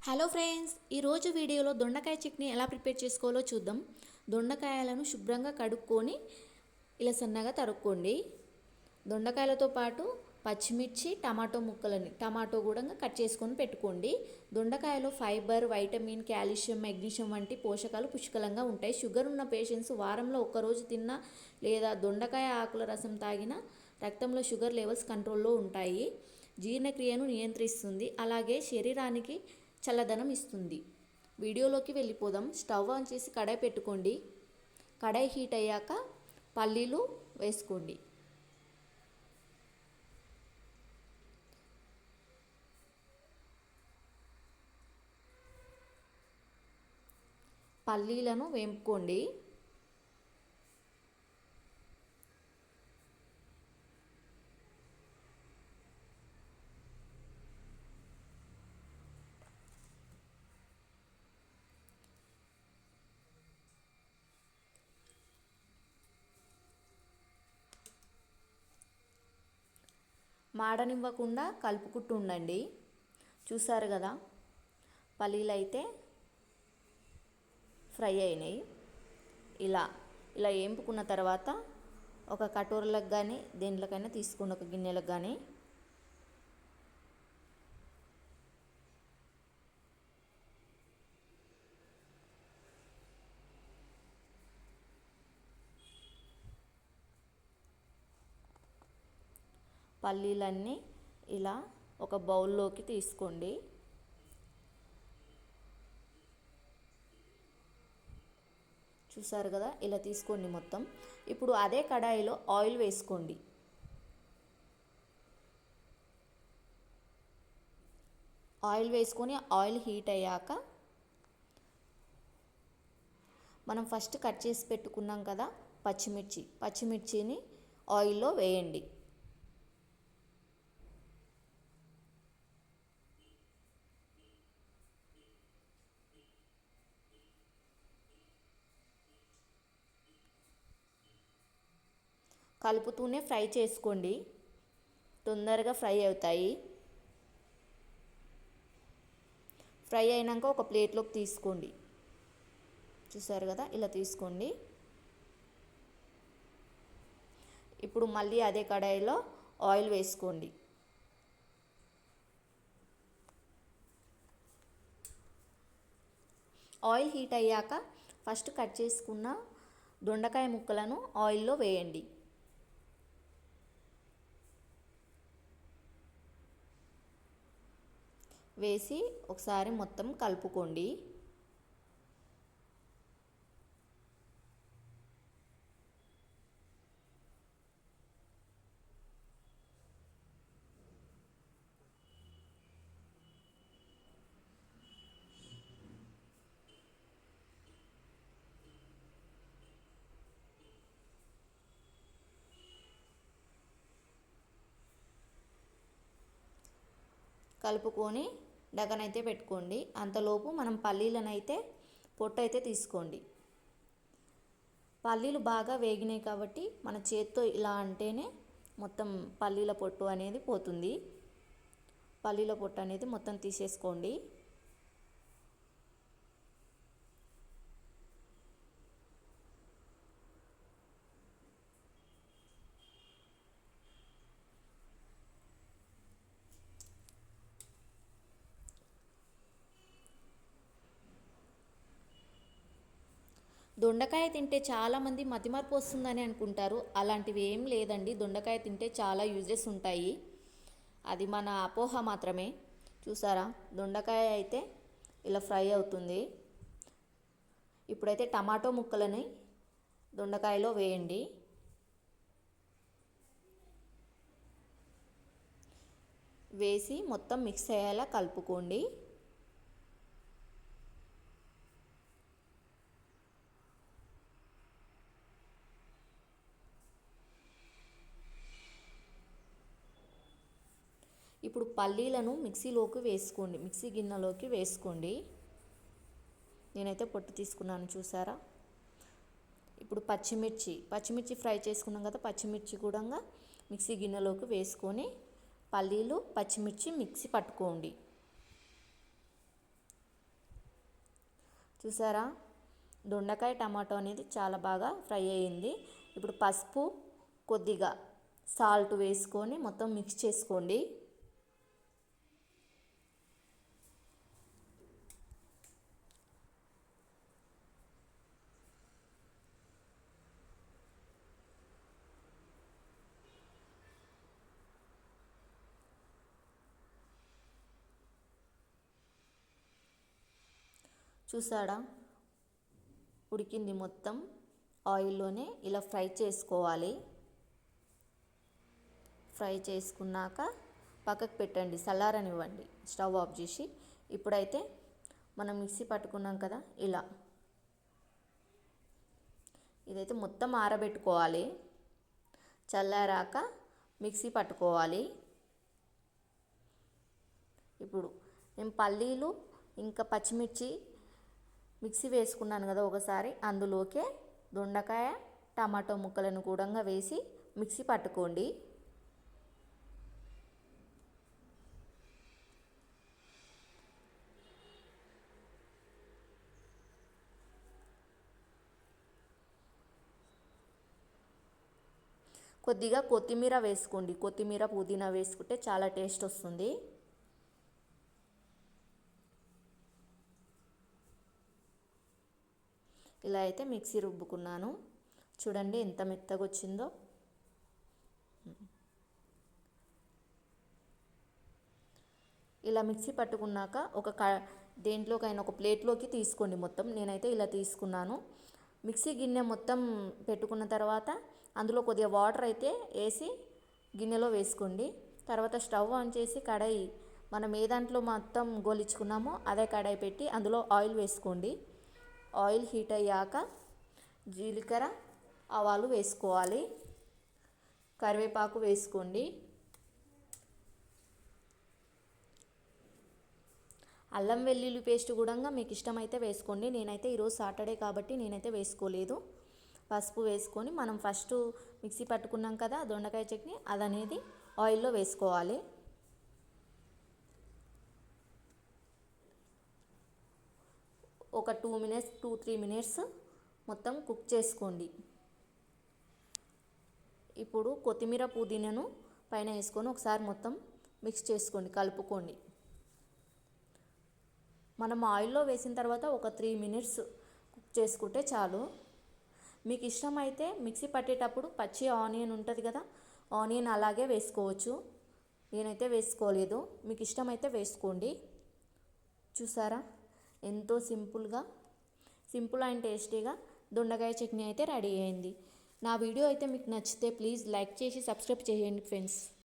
Hello friends, ఈరోజు వీడియోలో దొండకాయ చట్నీ ఎలా ప్రిపేర్ చేసుకోవాలో చూద్దాం. దొండకాయలను శుభ్రంగా కడుక్కొని ఇలా సన్నగా తరుక్కోండి. దొండకాయలతో పాటు పచ్చిమిర్చి, టమాటో కూడా కట్ చేసుకొని పెట్టుకోండి. దొండకాయలో ఫైబర్, వైటమిన్, కాల్షియం, మెగ్నీషియం వంటి పోషకాలు పుష్కలంగా ఉంటాయి. షుగర్ ఉన్న పేషెంట్స్ వారంలో ఒక్కరోజు తిన్నా లేదా దొండకాయ ఆకుల రసం తాగినా రక్తంలో షుగర్ లెవెల్స్ కంట్రోల్లో ఉంటాయి. జీర్ణక్రియను నియంత్రిస్తుంది, అలాగే శరీరానికి చల్లదనం ఇస్తుంది. వీడియోలోకి వెళ్ళిపోదాం. స్టవ్ ఆన్ చేసి కడాయి పెట్టుకోండి. కడాయి హీట్ అయ్యాక పల్లీలు వేసుకోండి. పల్లీలను వేపుకోండి. మాడనివ్వకుండా కలుపుకుంటూ ఉండండి. చూసారు కదా, పల్లీలు అయితే ఫ్రై అయినాయి. ఇలా వేపుకున్న తర్వాత ఒక కటోరలకు కానీ దేంట్లోకైనా తీసుకోండి, ఒక గిన్నెలకు కానీ. పల్లీలన్నీ ఇలా ఒక బౌల్లోకి తీసుకోండి. చూసారు కదా, ఇలా తీసుకోండి మొత్తం. ఇప్పుడు అదే కడాయిలో ఆయిల్ వేసుకోండి. ఆయిల్ వేసుకొని ఆయిల్ హీట్ అయ్యాక మనం ఫస్ట్ కట్ చేసి పెట్టుకున్నాం కదా పచ్చిమిర్చిని ఆయిల్లో వేయండి. కలుపుతూనే ఫ్రై చేసుకోండి, తొందరగా ఫ్రై అవుతాయి. ఫ్రై అయినాక ఒక ప్లేట్లోకి తీసుకోండి. చూసారు కదా, ఇలా తీసుకోండి. ఇప్పుడు మళ్ళీ అదే కడాయిలో ఆయిల్ వేసుకోండి. ఆయిల్ హీట్ అయ్యాక ఫస్ట్ కట్ చేసుకున్న దొండకాయ ముక్కలను ఆయిల్లో వేయండి. వేసి ఒకసారి మొత్తం కలుపుకోండి. కలుపుకొని డగనైతే పెట్టుకోండి. అంతలోపు మనం పల్లీలను అయితే పొట్టు అయితే తీసుకోండి. పల్లీలు బాగా వేగినాయి కాబట్టి మన చేత్తో ఇలా అంటేనే మొత్తం పల్లీల పొట్టు అనేది పోతుంది. పల్లీల పొట్టు అనేది మొత్తం తీసేసుకోండి. దొండకాయ తింటే చాలామంది మతిమరుపు వస్తుందని అనుకుంటారు. అలాంటివి ఏం లేదండి. దొండకాయ తింటే చాలా యూజెస్ ఉంటాయి. అది మన అపోహ మాత్రమే. చూసారా, దొండకాయ అయితే ఇలా ఫ్రై అవుతుంది. ఇప్పుడైతే టమాటో ముక్కలని దొండకాయలో వేయండి. వేసి మొత్తం మిక్స్ అయ్యేలా కలుపుకోండి. ఇప్పుడు పల్లీలను మిక్సీ గిన్నెలోకి వేసుకోండి. నేనైతే పొట్టు తీసుకున్నాను, చూసారా. ఇప్పుడు పచ్చిమిర్చి ఫ్రై చేసుకున్నాం కదా, పచ్చిమిర్చి కూడా మిక్సీ గిన్నెలోకి వేసుకొని పల్లీలు, పచ్చిమిర్చి మిక్సీ పట్టుకోండి. చూసారా, దొండకాయ టమాటో అనేది చాలా బాగా ఫ్రై అయ్యింది. ఇప్పుడు పసుపు, కొద్దిగా సాల్ట్ వేసుకొని మొత్తం మిక్స్ చేసుకోండి. చూసాడా, ఉడికింది మొత్తం. ఆయిల్లోనే ఇలా ఫ్రై చేసుకోవాలి. ఫ్రై చేసుకున్నాక పక్కకు పెట్టండి, చల్లారనివ్వండి. స్టవ్ ఆఫ్ చేసి ఇప్పుడైతే మనం మిక్సీ పట్టుకున్నాం కదా, ఇదైతే మొత్తం ఆరబెట్టుకోవాలి. చల్లారాక మిక్సీ పట్టుకోవాలి. ఇప్పుడు నేను పల్లీలు ఇంకా పచ్చిమిర్చి మిక్సీ వేసుకున్నాను కదా ఒకసారి, అందులోకే దొండకాయ టమాటో ముక్కలను కూడా వేసి మిక్సీ పట్టుకోండి. కొద్దిగా కొత్తిమీర వేసుకోండి. కొత్తిమీర పుదీనా వేసుకుంటే చాలా టేస్ట్ వస్తుంది. ఇలా అయితే మిక్సీ రుబ్బుకున్నాను. చూడండి ఎంత మెత్తగా వచ్చిందో. ఇలా మిక్సీ పట్టుకున్నాక దేంట్లోకైనా ఒక ప్లేట్లోకి తీసుకోండి మొత్తం. నేనైతే ఇలా తీసుకున్నాను. మిక్సీ గిన్నె మొత్తం పెట్టుకున్న తర్వాత అందులో కొద్దిగా వాటర్ అయితే వేసి గిన్నెలో వేసుకోండి. తర్వాత స్టవ్ ఆన్ చేసి కడాయి, మనం ఏ దాంట్లో మొత్తం గోలించుకున్నామో అదే కడాయి పెట్టి అందులో ఆయిల్ వేసుకోండి. ఆయిల్ హీట్ అయ్యాక జీలకర్ర, ఆవాలు వేసుకోవాలి. కరివేపాకు వేసుకోండి. అల్లం వెల్లుల్లి పేస్ట్ కూడా మీకు ఇష్టమైతే వేసుకోండి. నేనైతే ఈరోజు సాటర్డే కాబట్టి నేనైతే వేసుకోలేదు. పసుపు వేసుకొని మనం ఫస్ట్ మిక్సీ పట్టుకున్నాం కదా దొండకాయ చట్నీ, అదనేది ఆయిల్లో వేసుకోవాలి. ఒక 2-3 మినిట్స్ మొత్తం కుక్ చేసుకోండి. ఇప్పుడు కొత్తిమీర పుదీనాను పైన వేసుకొని ఒకసారి మొత్తం మిక్స్ చేసుకోండి, కలుపుకోండి. మనం ఆయిల్లో వేసిన తర్వాత ఒక 3 మినిట్స్ కుక్ చేసుకుంటే చాలు. మీకు ఇష్టమైతే మిక్సీ పట్టేటప్పుడు పచ్చి ఆనియన్ ఉంటుంది కదా, ఆనియన్ అలాగే వేసుకోవచ్చు. నేనైతే వేసుకోలేదు, మీకు ఇష్టమైతే వేసుకోండి. చూసారా, ఎంతో సింపుల్ అండ్ టేస్టీగా దొండకాయ చట్నీ అయితే రెడీ అయింది. నా వీడియో అయితే మీకు నచ్చితే ప్లీజ్ లైక్ చేసి సబ్స్క్రైబ్ చేయండి ఫ్రెండ్స్.